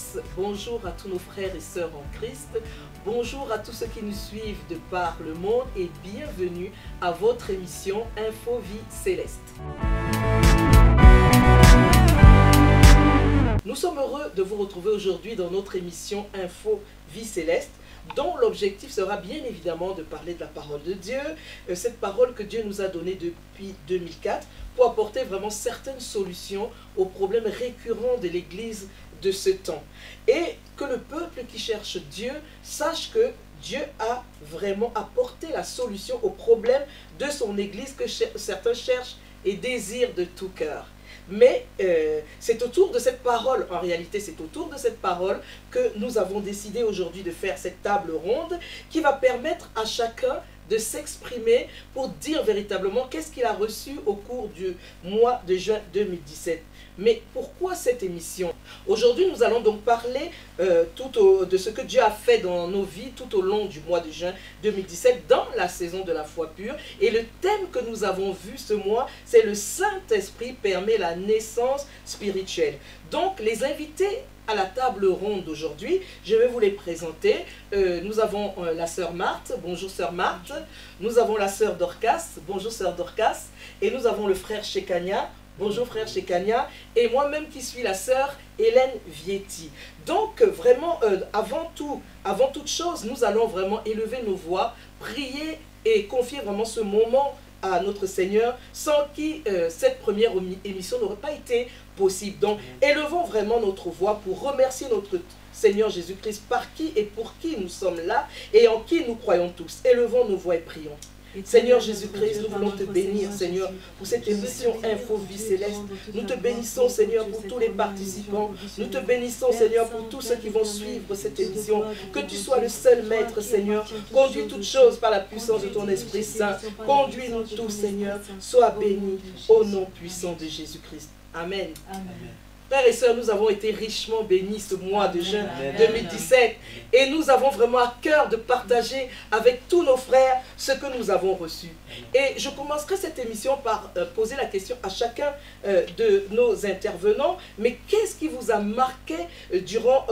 tous, bonjour à tous nos frères et sœurs en Christ, bonjour à tous ceux qui nous suivent de par le monde et bienvenue à votre émission Info Vie Céleste. Nous sommes heureux de vous retrouver aujourd'hui dans notre émission Info Vie Céleste, dont l'objectif sera bien évidemment de parler de la parole de Dieu, cette parole que Dieu nous a donnée depuis 2004 pour apporter vraiment certaines solutions aux problèmes récurrents de l'Église de ce temps. Et que le peuple qui cherche Dieu sache que Dieu a vraiment apporté la solution aux problèmes de son Église que certains cherchent et désirent de tout cœur. Mais c'est autour de cette parole, en réalité c'est autour de cette parole que nous avons décidé aujourd'hui de faire cette table ronde qui va permettre à chacun de s'exprimer pour dire véritablement qu'est-ce qu'il a reçu au cours du mois de juin 2017. Mais pourquoi cette émission? Aujourd'hui, nous allons donc parler de ce que Dieu a fait dans nos vies tout au long du mois de juin 2017 dans la saison de la foi pure. Et le thème que nous avons vu ce mois, c'est le Saint-Esprit permet la naissance spirituelle. Donc, les invités à la table ronde d'aujourd'hui, je vais vous les présenter. Nous avons la sœur Marthe, bonjour sœur Marthe. Nous avons la sœur Dorcas, bonjour sœur Dorcas. Et nous avons le frère Shekania, bonjour frère Shekania. Et moi-même qui suis la sœur Hélène Vietti. Donc vraiment, avant toute chose, nous allons vraiment élever nos voix, prier et confier vraiment ce moment à notre Seigneur, sans qui cette première émission n'aurait pas été possible. Donc, élevons vraiment notre voix pour remercier notre Seigneur Jésus-Christ, par qui et pour qui nous sommes là, et en qui nous croyons tous. Élevons nos voix et prions. Seigneur Jésus-Christ, nous voulons te bénir, Seigneur, pour cette émission Info Vie Céleste. Nous te bénissons, Seigneur, pour tous les participants. Nous te bénissons, Seigneur, pour tous ceux qui vont suivre cette émission. Que tu sois le seul maître, Seigneur. Conduis toutes choses par la puissance de ton Esprit Saint. Conduis-nous tous, Seigneur. Sois béni au nom puissant de Jésus-Christ. Amen. Amen. Frères et sœurs, nous avons été richement bénis ce mois de juin 2017 et nous avons vraiment à cœur de partager avec tous nos frères ce que nous avons reçu. Et je commencerai cette émission par poser la question à chacun de nos intervenants, mais qu'est-ce qui vous a marqué durant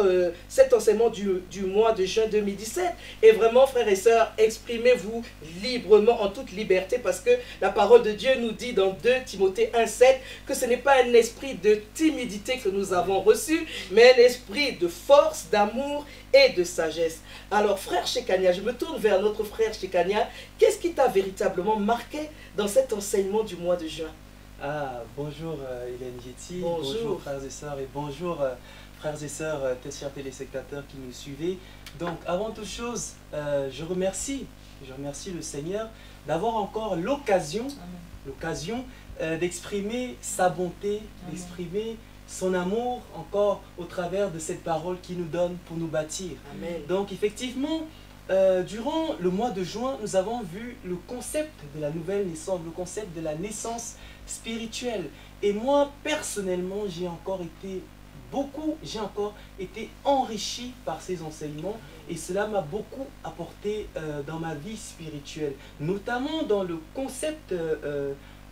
cet enseignement du mois de juin 2017? Et vraiment, frères et sœurs, exprimez-vous librement, en toute liberté, parce que la parole de Dieu nous dit dans 2 Timothée 1,7 que ce n'est pas un esprit de timidité que nous avons reçu, mais un esprit de force, d'amour et de sagesse. Alors, frère Shekania, je me tourne vers notre frère Shekania. Qu'est-ce qui t'a véritablement marqué dans cet enseignement du mois de juin? Bonjour Hélène Vietti, bonjour frères et sœurs, et bonjour frères et sœurs, chers téléspectateurs qui nous suivez. Donc, avant toute chose, je remercie le Seigneur d'avoir encore l'occasion d'exprimer sa bonté, d'exprimer son amour encore au travers de cette parole qu'il nous donne pour nous bâtir. Amen. Donc effectivement, durant le mois de juin, nous avons vu le concept de la nouvelle naissance, le concept de la naissance spirituelle. Et moi, personnellement, j'ai encore été enrichi par ces enseignements et cela m'a beaucoup apporté dans ma vie spirituelle, notamment dans le concept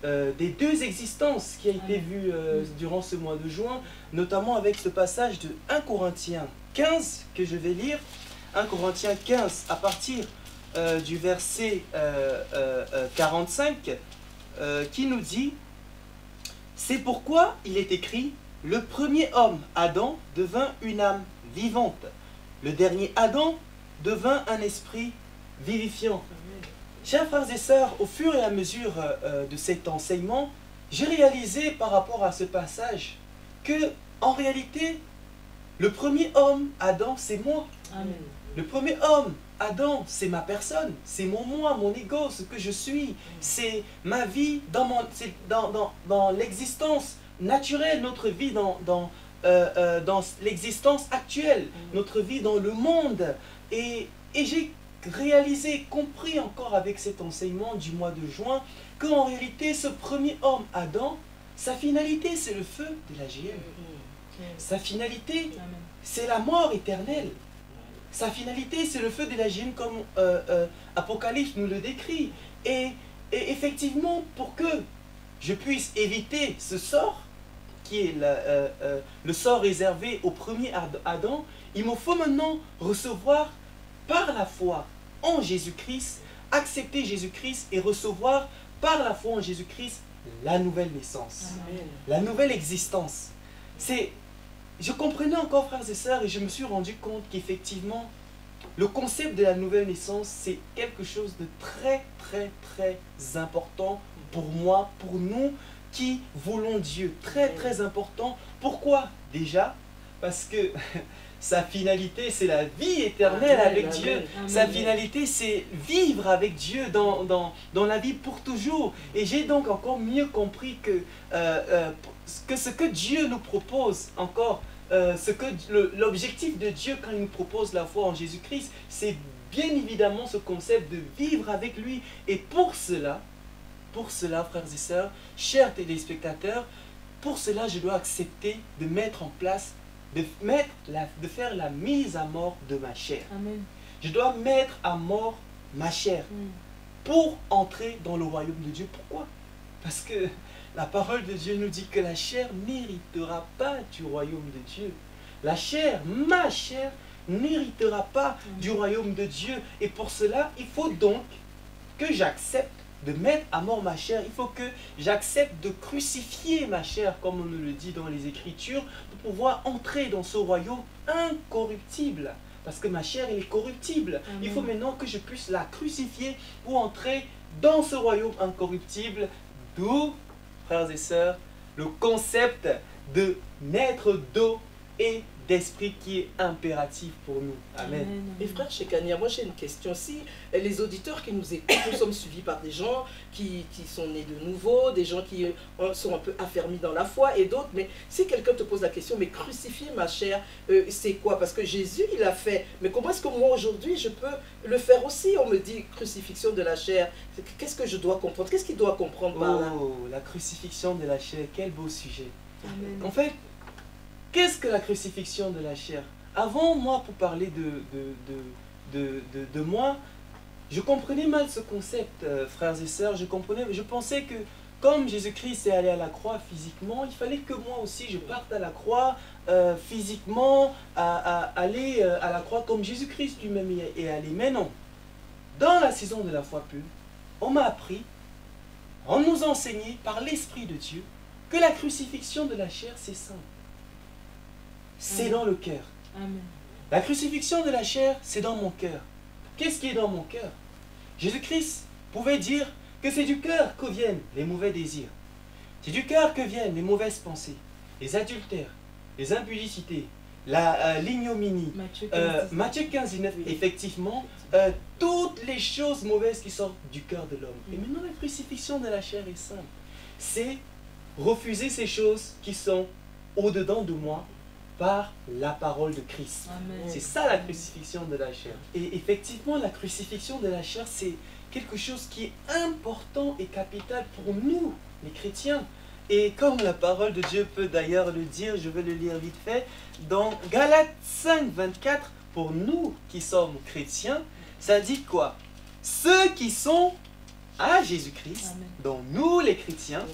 des 2 existences qui a été vu durant ce mois de juin, notamment avec ce passage de 1 Corinthiens 15 que je vais lire. 1 Corinthiens 15 à partir du verset 45 qui nous dit: c'est pourquoi il est écrit, le premier homme, Adam, devint une âme vivante. Le dernier Adam devint un esprit vivifiant. Chers frères et sœurs, au fur et à mesure de cet enseignement, j'ai réalisé par rapport à ce passage que, en réalité, le premier homme, Adam, c'est moi. Amen. Le premier homme, Adam, c'est ma personne, c'est mon moi, mon ego, ce que je suis, c'est ma vie dans l'existence naturelle, notre vie dans l'existence actuelle, notre vie dans le monde. Et j'ai réalisé, compris encore avec cet enseignement du mois de juin, qu'en réalité, ce premier homme, Adam, sa finalité, c'est le feu de la géhenne. Sa finalité, c'est la mort éternelle. Sa finalité, c'est le feu de la géhenne, comme Apocalypse nous le décrit. Et effectivement, pour que je puisse éviter ce sort qui est le sort réservé au premier Adam, il me faut maintenant recevoir par la foi en Jésus-Christ, accepter Jésus-Christ et recevoir par la foi en Jésus-Christ la nouvelle naissance, Amen. la nouvelle existence. Je comprenais encore, frères et sœurs, et je me suis rendu compte qu'effectivement, le concept de la nouvelle naissance, c'est quelque chose de très, très, très important pour moi, pour nous qui voulons Dieu. Très, très important. Pourquoi? Déjà, parce que sa finalité, c'est la vie éternelle Amen, avec amen, Dieu. amen. Sa finalité, c'est vivre avec Dieu dans la vie pour toujours. Et j'ai donc encore mieux compris que ce que Dieu nous propose encore, l'objectif de Dieu quand il nous propose la foi en Jésus-Christ, c'est bien évidemment ce concept de vivre avec lui. Et pour cela, frères et sœurs, chers téléspectateurs, pour cela, je dois accepter de mettre en place, de faire la mise à mort de ma chair. Amen. Je dois mettre à mort ma chair pour entrer dans le royaume de Dieu. Pourquoi? Parce que la parole de Dieu nous dit que la chair n'héritera pas du royaume de Dieu. La chair, ma chair, n'héritera pas du royaume de Dieu. Et pour cela, il faut donc que j'accepte de mettre à mort ma chair. Il faut que j'accepte de crucifier ma chair, comme on nous le dit dans les Écritures, pour pouvoir entrer dans ce royaume incorruptible. Parce que ma chair, elle est corruptible. Amen. Il faut maintenant que je puisse la crucifier pour entrer dans ce royaume incorruptible. D'où, frères et sœurs, le concept de naître d'eau et d'esprit qui est impératif pour nous. Amen. Et frère Shekania, moi j'ai une question. Si les auditeurs qui nous écoutent, nous sommes suivis par des gens qui sont nés de nouveau, des gens qui sont un peu affermis dans la foi et d'autres, mais si quelqu'un te pose la question, mais crucifier ma chair, c'est quoi? Parce que Jésus il l'a fait, mais comment est-ce que moi aujourd'hui je peux le faire aussi? On me dit crucifixion de la chair, qu'est-ce que je dois comprendre? Qu'est-ce qu'il doit comprendre par là? Oh, la crucifixion de la chair, quel beau sujet. Amen. En fait, qu'est-ce que la crucifixion de la chair? Avant, moi, pour parler de moi, je comprenais mal ce concept, frères et sœurs. Je pensais que comme Jésus-Christ est allé à la croix physiquement, il fallait que moi aussi je parte à la croix physiquement, aller à la croix comme Jésus-Christ lui-même est allé. Mais non, dans la saison de la foi pure, on m'a appris, on nous a enseigné par l'Esprit de Dieu que la crucifixion de la chair, c'est simple. C'est Amen. dans le cœur. Amen. La crucifixion de la chair, c'est dans mon cœur. Qu'est-ce qui est dans mon cœur? Jésus-Christ pouvait dire que c'est du cœur que viennent les mauvais désirs. C'est du cœur que viennent les mauvaises pensées, les adultères, les impudicités, l'ignominie. Matthieu 15, 19, Oui. effectivement, toutes les choses mauvaises qui sortent du cœur de l'homme. Et maintenant, la crucifixion de la chair est simple. C'est refuser ces choses qui sont au-dedans de moi par la parole de Christ. Amen. C'est ça la crucifixion de la chair. Et effectivement, la crucifixion de la chair, c'est quelque chose qui est important et capital pour nous, les chrétiens. Et comme la parole de Dieu peut d'ailleurs le dire, je vais le lire vite fait, dans Galates 5, 24, pour nous qui sommes chrétiens, ça dit quoi? Ceux qui sont à Jésus-Christ, Amen. dont nous les chrétiens,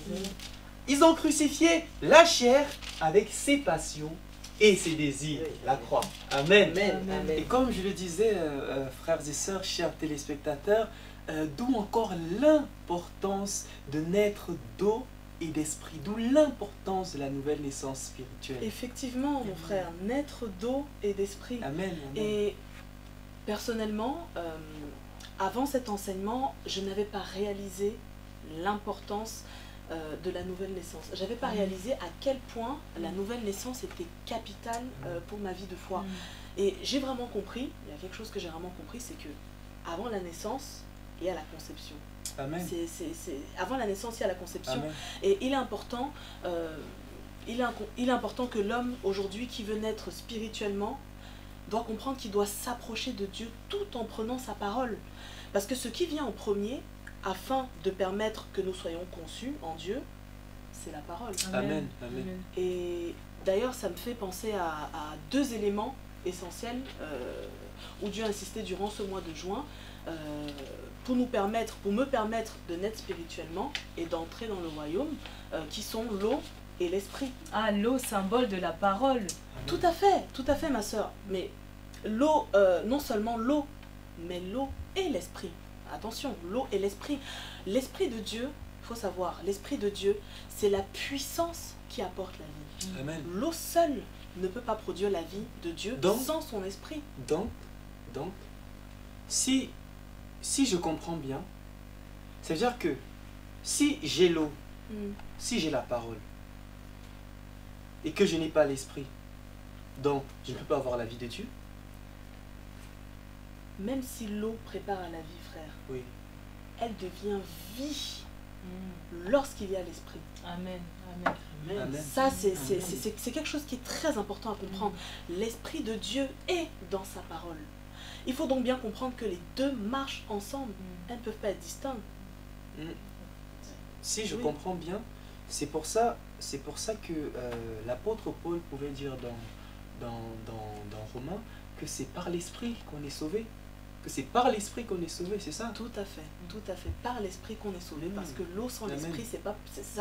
ils ont crucifié la chair avec ses passions et ses désirs, Oui. la croix. Amen. Amen. Amen. Amen. Et comme je le disais, frères et sœurs, chers téléspectateurs, d'où encore l'importance de naître d'eau et d'esprit, d'où l'importance de la nouvelle naissance spirituelle. Effectivement, mon frère, naître d'eau et d'esprit. Amen. Amen. Et personnellement, avant cet enseignement, je n'avais pas réalisé l'importance de la nouvelle naissance. Je n'avais pas réalisé à quel point la nouvelle naissance était capitale pour ma vie de foi. Et j'ai vraiment compris, il y a quelque chose que j'ai vraiment compris, c'est que avant la naissance, il y a la conception. Amen. Avant la naissance, il y a la conception. Amen. Et il est important, il est important que l'homme aujourd'hui qui veut naître spirituellement doit comprendre qu'il doit s'approcher de Dieu tout en prenant sa parole. Parce que ce qui vient en premier, afin de permettre que nous soyons conçus en Dieu, c'est la parole. Amen. Amen. Et d'ailleurs, ça me fait penser à deux éléments essentiels où Dieu a insisté durant ce mois de juin pour me permettre de naître spirituellement et d'entrer dans le royaume, qui sont l'eau et l'esprit. Ah, l'eau, symbole de la parole. Tout à fait ma soeur. Mais l'eau, non seulement l'eau, mais l'eau et l'esprit. Attention, l'eau et l'esprit. L'esprit de Dieu, il faut savoir, l'esprit de Dieu, c'est la puissance qui apporte la vie. Amen. L'eau seule ne peut pas produire la vie de Dieu sans son esprit. Donc, si je comprends bien, ça veut dire que si j'ai l'eau, si j'ai la parole, et que je n'ai pas l'esprit, donc je ne peux pas avoir la vie de Dieu. Même si l'eau prépare à la vie, frère, Oui. elle devient vie lorsqu'il y a l'esprit. Amen. Amen. Amen. Ça, c'est quelque chose qui est très important à comprendre. L'esprit de Dieu est dans sa parole. Il faut donc bien comprendre que les deux marchent ensemble. Elles ne peuvent pas être distinctes. Si je Oui. comprends bien, c'est pour ça que l'apôtre Paul pouvait dire dans Romains que c'est par l'esprit qu'on est sauvé. Que c'est par l'esprit qu'on est sauvé, c'est ça? Tout à fait, par l'esprit qu'on est sauvé, parce que l'eau sans Amen. l'esprit,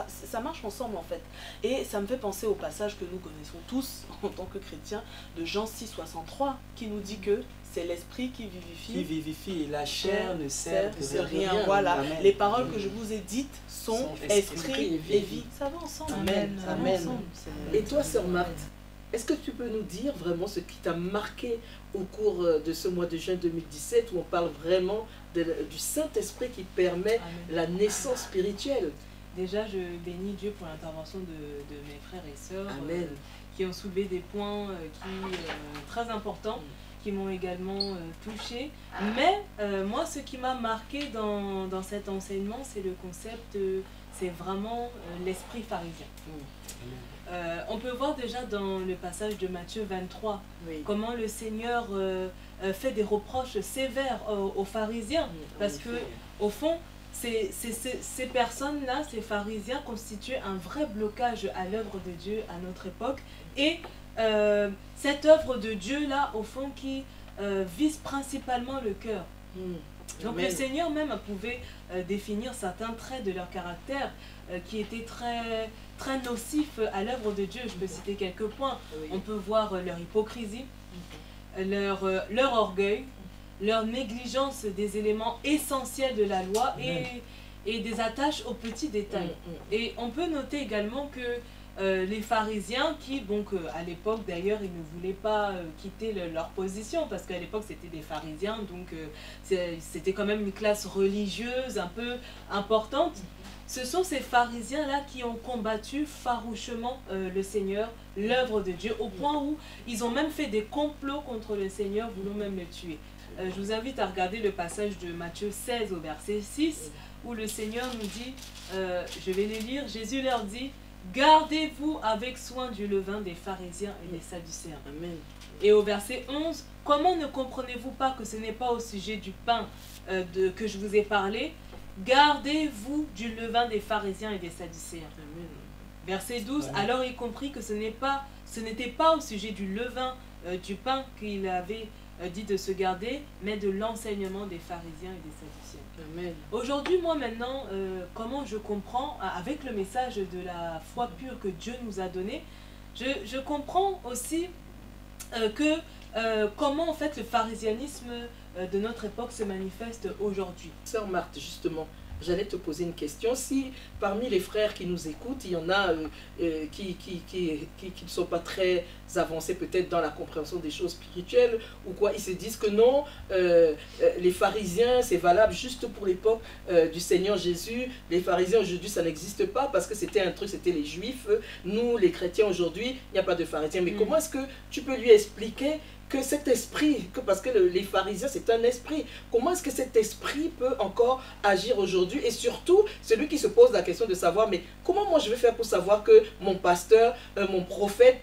ça marche ensemble en fait. Et ça me fait penser au passage que nous connaissons tous en tant que chrétiens de Jean 6, 63, qui nous dit que c'est l'esprit qui Qui vivifie et la chair ne sert de de rien. rien. Voilà, Amen. les paroles que je vous ai dites sont Sont esprit et vie. et vie. Ça va ensemble. Amen. Ça va Amen. ensemble. Et toi, sœur Marthe, est-ce que tu peux nous dire vraiment ce qui t'a marqué au cours de ce mois de juin 2017 où on parle vraiment du Saint-Esprit qui permet Amen. la naissance spirituelle? Déjà, je bénis Dieu pour l'intervention de mes frères et sœurs Amen. qui ont soulevé des points très importants, qui m'ont également touchée. Mais moi, ce qui m'a marqué dans cet enseignement, c'est le concept, c'est vraiment l'esprit pharisien. On peut voir déjà dans le passage de Matthieu 23 Oui. comment le Seigneur fait des reproches sévères aux pharisiens, parce que au fond, ces personnes-là, ces pharisiens, constituent un vrai blocage à l'œuvre de Dieu à notre époque. Et cette œuvre de Dieu-là, au fond, qui vise principalement le cœur. Donc Amen. le Seigneur même pouvait définir certains traits de leur caractère qui étaient très, très nocifs à l'œuvre de Dieu. Je peux citer quelques points. Oui. On peut voir leur hypocrisie, leur orgueil, leur négligence des éléments essentiels de la loi et des attaches aux petits détails. Et on peut noter également que les pharisiens qui, donc à l'époque d'ailleurs, ils ne voulaient pas quitter leur position, parce qu'à l'époque c'était des pharisiens, donc c'était quand même une classe religieuse un peu importante. Ce sont ces pharisiens-là qui ont combattu farouchement le Seigneur, l'œuvre de Dieu, au point où ils ont même fait des complots contre le Seigneur, voulant même le tuer. Je vous invite à regarder le passage de Matthieu 16 au verset 6, où le Seigneur nous dit, je vais les lire, Jésus leur dit, « Gardez-vous avec soin du levain des pharisiens et des sadducéens. » Amen. Et au verset 11, « Comment ne comprenez-vous pas que ce n'est pas au sujet du pain que je vous ai parlé? Gardez-vous du levain des pharisiens et des sadducéens. » Amen. Verset 12, Amen. alors il comprit que ce n'était pas au sujet du levain du pain qu'il avait dit de se garder, mais de l'enseignement des pharisiens et des sadducéens. Amen. Aujourd'hui, moi maintenant, comment je comprends, avec le message de la foi pure que Dieu nous a donné, je comprends aussi comment en fait le pharisianisme de notre époque se manifeste aujourd'hui. Sœur Marthe, justement, j'allais te poser une question. Si parmi les frères qui nous écoutent, il y en a qui ne sont pas très avancés peut-être dans la compréhension des choses spirituelles ou quoi, ils se disent que non, les pharisiens, c'est valable juste pour l'époque du Seigneur Jésus. Les pharisiens aujourd'hui, ça n'existe pas parce que c'était un truc, c'était les juifs. Nous, les chrétiens aujourd'hui, il n'y a pas de pharisiens. Mais comment est-ce que tu peux lui expliquer que cet esprit, parce que les pharisiens c'est un esprit, comment est-ce que cet esprit peut encore agir aujourd'hui? Et surtout, celui qui se pose la question de savoir, mais comment moi je vais faire pour savoir que mon pasteur, mon prophète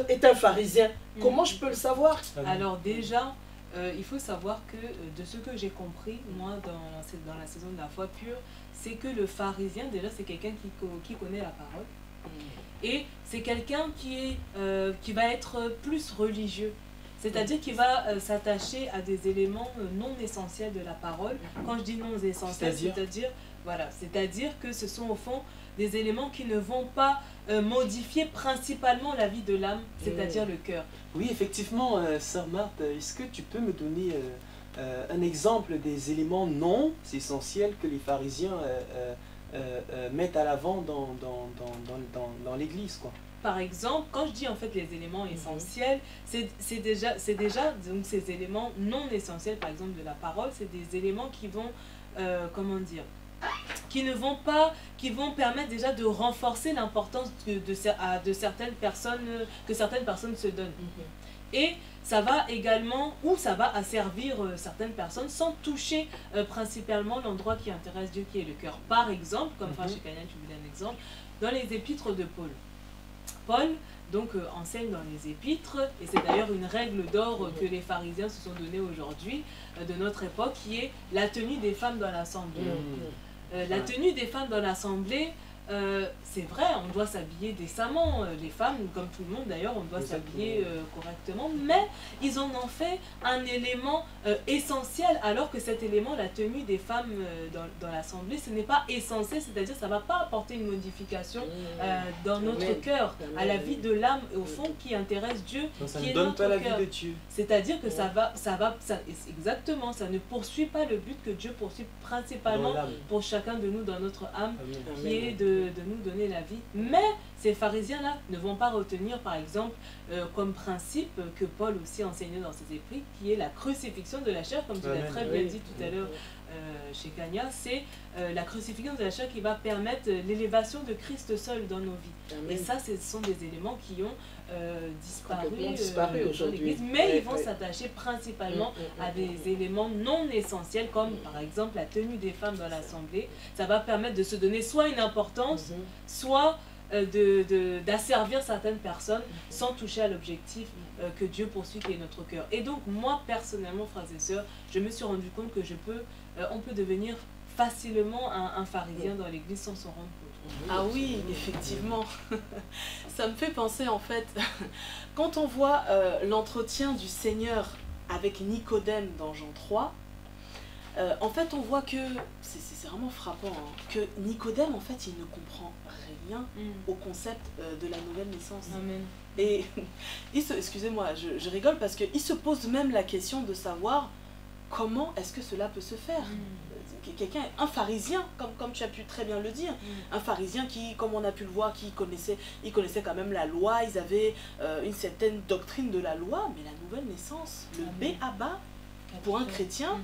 est un pharisien? Comment je peux le savoir? Alors déjà, il faut savoir que de ce que j'ai compris, moi, dans la saison de la foi pure, c'est que le pharisien, déjà, c'est quelqu'un qui connaît la parole. Et c'est quelqu'un qui va être plus religieux. C'est-à-dire qu'il va s'attacher à des éléments non essentiels de la parole. Quand je dis non essentiels, c'est-à-dire que ce sont au fond des éléments qui ne vont pas modifier principalement la vie de l'âme, c'est-à-dire le cœur. Oui, effectivement, sœur Marthe, est-ce que tu peux me donner un exemple des éléments non essentiels que les pharisiens mettent à l'avant dans l'Église, quoi? Par exemple, quand je dis en fait les éléments essentiels, c'est déjà donc ces éléments non essentiels, par exemple de la parole, c'est des éléments qui vont, comment dire, qui vont permettre déjà de renforcer l'importance de certaines personnes, que certaines personnes se donnent. Et ça va également, ou ça va asservir certaines personnes sans toucher principalement l'endroit qui intéresse Dieu, qui est le cœur. Par exemple, comme Frère Chikanya, tu voulais un exemple, dans les épîtres de Paul. Paul donc enseigne dans les épîtres, et c'est d'ailleurs une règle d'or que les pharisiens se sont donnée aujourd'hui de notre époque, qui est la tenue des femmes dans l'assemblée. La tenue des femmes dans l'assemblée, c'est vrai, on doit s'habiller décemment, les femmes, comme tout le monde d'ailleurs, on doit s'habiller correctement, mais ils en ont fait un élément essentiel, alors que cet élément, la tenue des femmes dans l'assemblée, ce n'est pas essentiel, c'est-à-dire ça ne va pas apporter une modification dans notre cœur, à la vie de l'âme, au fond, qui intéresse Dieu, donc, ça qui ne est donne notre pas la cœur. vie de Dieu. C'est-à-dire que exactement, ça ne poursuit pas le but que Dieu poursuit principalement pour chacun de nous dans notre âme, qui est de nous donner la vie. Mais ces pharisiens-là ne vont pas retenir, par exemple, comme principe que Paul aussi enseignait dans ses épîtres, qui est la crucifixion de la chair, comme tu l'as très bien dit tout à l'heure chez Kanya, c'est la crucifixion de la chair qui va permettre l'élévation de Christ seul dans nos vies. Et ça, ce sont des éléments qui ont disparu dans l'Église, mais ils vont s'attacher principalement à des éléments non essentiels, comme par exemple la tenue des femmes dans l'assemblée. Ça va permettre de se donner soit une importance, soit d'asservir certaines personnes sans toucher à l'objectif que Dieu poursuit, qui est notre cœur. Et donc moi personnellement, frères et sœurs, je me suis rendu compte que on peut devenir facilement un pharisien dans l'église sans s'en rendre compte. Ah oui, effectivement. Ça me fait penser en fait, quand on voit l'entretien du Seigneur avec Nicodème dans Jean 3, en fait on voit que, c'est vraiment frappant, hein, que Nicodème en fait il ne comprend rien au concept de la nouvelle naissance. Amen. Et excusez-moi, je rigole parce qu'il se pose même la question de savoir comment est-ce que cela peut se faire. Un pharisien, comme tu as pu très bien le dire, un pharisien qui, comme on a pu le voir, il connaissait quand même la loi, ils avaient une certaine doctrine de la loi, mais la nouvelle naissance, le B.A.B.A. pour un chrétien,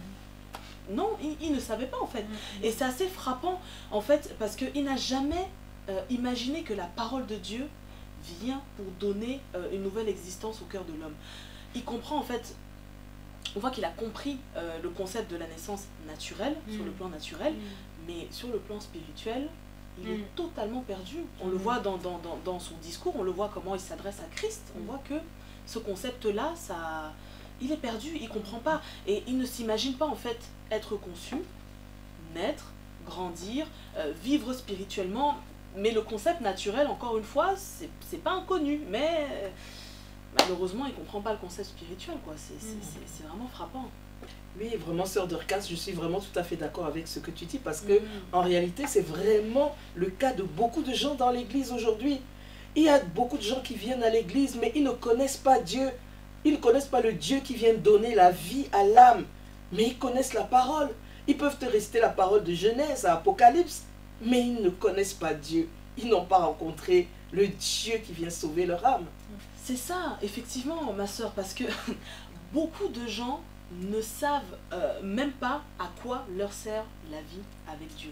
non, il ne savait pas en fait. Et c'est assez frappant en fait, parce qu'il n'a jamais imaginé que la parole de Dieu vient pour donner une nouvelle existence au cœur de l'homme. Il comprend en fait, on voit qu'il a compris le concept de la naissance naturelle, sur le plan naturel, mais sur le plan spirituel, il est totalement perdu. On le voit dans son discours, on le voit comment il s'adresse à Christ, on voit que ce concept-là, il est perdu, il ne comprend pas, et il ne s'imagine pas en fait être conçu, naître, grandir, vivre spirituellement, mais le concept naturel, encore une fois, c'est pas inconnu, mais malheureusement, il ne comprend pas le concept spirituel, quoi. C'est vraiment frappant. Oui, vraiment, sœur Dorcas, je suis vraiment tout à fait d'accord avec ce que tu dis, parce que en réalité, c'est vraiment le cas de beaucoup de gens dans l'église aujourd'hui. Il y a beaucoup de gens qui viennent à l'église, mais ils ne connaissent pas Dieu. Ils ne connaissent pas le Dieu qui vient donner la vie à l'âme, mais ils connaissent la parole. Ils peuvent te réciter la parole de Genèse à Apocalypse, mais ils ne connaissent pas Dieu. Ils n'ont pas rencontré le Dieu qui vient sauver leur âme. C'est ça, effectivement, ma soeur, parce que beaucoup de gens ne savent même pas à quoi leur sert la vie avec Dieu.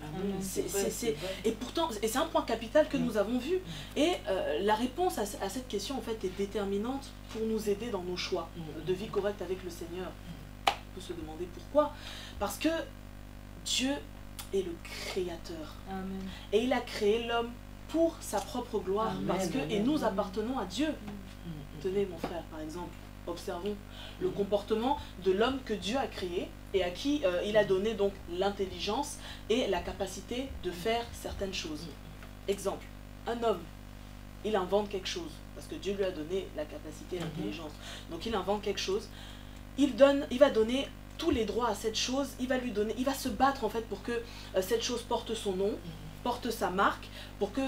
Et pourtant, c'est un point capital que nous avons vu. Et la réponse à cette question, en fait, est déterminante pour nous aider dans nos choix de vie correcte avec le Seigneur. On peut se demander pourquoi. Parce que Dieu est le créateur. Amen. Et il a créé l'homme pour sa propre gloire. Parce que, et nous appartenons à Dieu. Tenez, mon frère, par exemple, observons le comportement de l'homme que Dieu a créé et à qui il a donné donc l'intelligence et la capacité de faire certaines choses. Exemple, un homme il invente quelque chose. Parce que Dieu lui a donné la capacité, l'intelligence. Donc il invente quelque chose. Il va donner tous les droits à cette chose. Il va se battre en fait pour que cette chose porte son nom, porte sa marque, pour que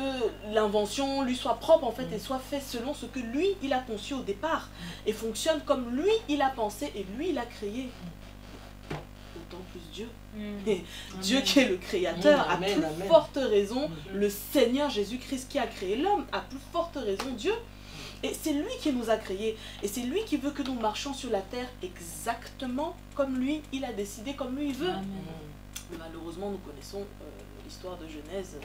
l'invention lui soit propre en fait et soit faite selon ce que lui il a conçu au départ et fonctionne comme lui il a pensé et lui il a créé. Autant plus Dieu. Et Dieu qui est le créateur, à plus forte raison, le Seigneur Jésus-Christ qui a créé l'homme, à plus forte raison Dieu. Et c'est lui qui nous a créés. Et c'est lui qui veut que nous marchions sur la terre exactement comme lui, il a décidé, comme lui il veut. Malheureusement, nous connaissons l'histoire de Genèse,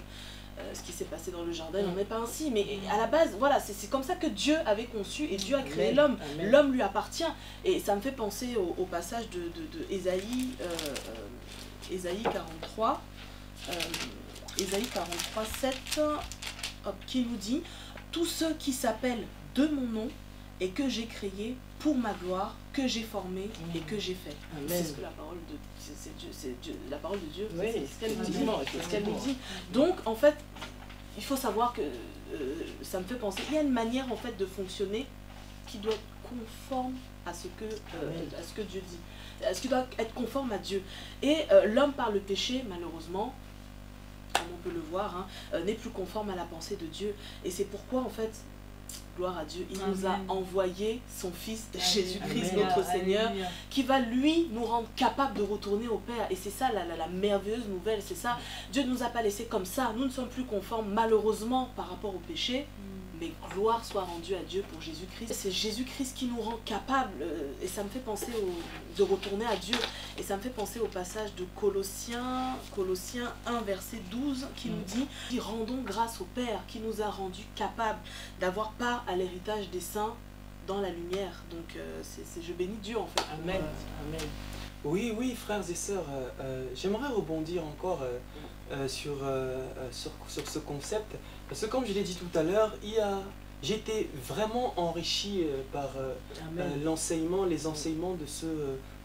ce qui s'est passé dans le jardin, il n'en est pas ainsi. Mais à la base, voilà, c'est comme ça que Dieu avait conçu et Dieu a créé l'homme. L'homme lui appartient. Et ça me fait penser au passage de Ésaïe 43. Ésaïe 43, 7, qui nous dit « Tous ceux qui s'appellent de mon nom et que j'ai créé pour ma gloire, que j'ai formé et que j'ai fait. » C'est ce que la parole de Dieu, la parole de Dieu, c'est ce qu'elle nous dit. Donc, en fait, il faut savoir que ça me fait penser, il y a une manière en fait de fonctionner qui doit être conforme à ce que Dieu dit, ce qui doit être conforme à Dieu. Et l'homme par le péché, malheureusement, comme on peut le voir, n'est plus conforme à la pensée de Dieu. Et c'est pourquoi, en fait, gloire à Dieu, il nous a envoyé son Fils, Jésus-Christ, notre Seigneur, qui va, lui, nous rendre capables de retourner au Père. Et c'est ça la merveilleuse nouvelle, c'est ça. Dieu ne nous a pas laissés comme ça. Nous ne sommes plus conformes, malheureusement, par rapport au péché. Mais gloire soit rendue à Dieu pour Jésus-Christ. C'est Jésus-Christ qui nous rend capables, et ça me fait penser de retourner à Dieu. Et ça me fait penser au passage de Colossiens 1, verset 12, qui nous dit « Rendons grâce au Père qui nous a rendus capables d'avoir part à l'héritage des saints dans la lumière. » Donc je bénis Dieu en fait. Amen. Amen. Oui, frères et sœurs, j'aimerais rebondir encore sur ce concept. Parce que comme je l'ai dit tout à l'heure, j'ai été vraiment enrichi par l'enseignement, les enseignements de ce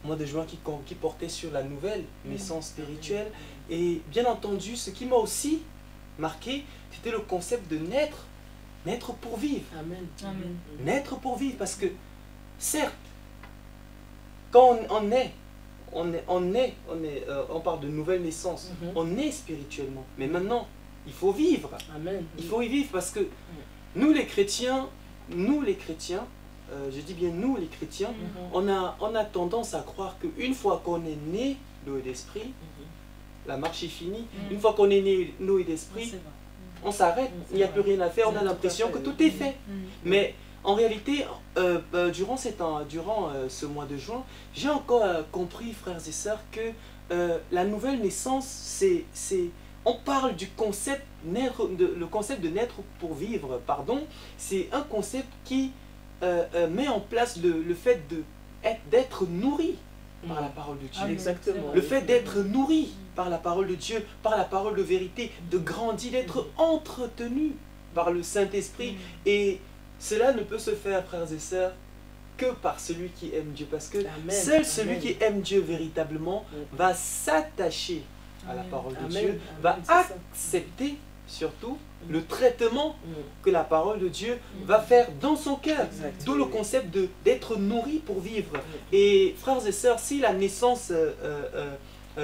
mois de juin qui portait sur la nouvelle naissance spirituelle. Et bien entendu, ce qui m'a aussi marqué, c'était le concept de naître pour vivre. Amen. Amen. Naître pour vivre, parce que certes, quand on parle de nouvelle naissance, on est spirituellement, mais maintenant, il faut vivre. Amen. Il faut y vivre parce que nous les chrétiens, je dis bien nous les chrétiens, on a tendance à croire qu'une fois qu'on est né d'eau et d'esprit, la marche est finie. Une fois qu'on est né d'eau et d'esprit, on s'arrête, il n'y a plus rien à faire, on a l'impression que tout est fait. Mais en réalité, durant ce mois de juin, j'ai encore compris, frères et sœurs, que la nouvelle naissance, on parle du concept, le concept de naître pour vivre, pardon. C'est un concept qui met en place le fait d'être nourri par la parole de Dieu. Exactement. Le fait d'être nourri par la parole de Dieu, par la parole de vérité, de grandir, d'être entretenu par le Saint-Esprit. Et cela ne peut se faire, frères et sœurs, que par celui qui aime Dieu. Parce que seul celui qui aime Dieu véritablement va s'attacher à la parole de Dieu, va accepter surtout le traitement que la parole de Dieu va faire dans son cœur. D'où le concept d'être nourri pour vivre. Et frères et sœurs, si la naissance,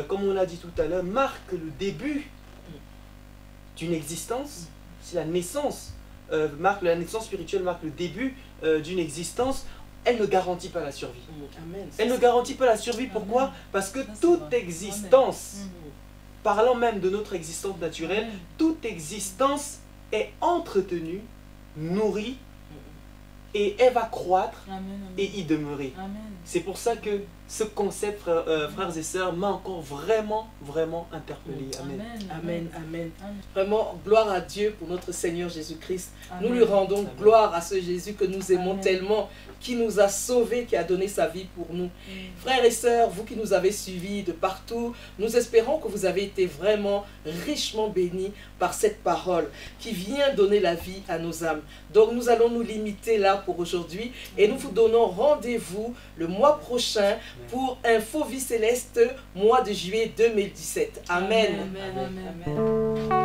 comme on l'a dit tout à l'heure, marque le début d'une existence, si la naissance spirituelle marque le début d'une existence, elle ne garantit pas la survie. Elle ne garantit pas la survie. Pourquoi? Parce que toute existence, parlant même de notre existence naturelle, toute existence est entretenue, nourrie, et elle va croître et y demeurer. C'est pour ça que ce concept, frères et sœurs, m'a encore vraiment interpellé. Amen. Amen. Amen. Vraiment, gloire à Dieu pour notre Seigneur Jésus-Christ. Nous lui rendons gloire à ce Jésus que nous aimons tellement, qui nous a sauvés, qui a donné sa vie pour nous. Frères et sœurs, vous qui nous avez suivis de partout, nous espérons que vous avez été vraiment richement bénis par cette parole qui vient donner la vie à nos âmes. Donc nous allons nous limiter là pour aujourd'hui et nous vous donnons rendez-vous le mois prochain pour Info Vie Céleste, mois de juillet 2017. Amen. Amen.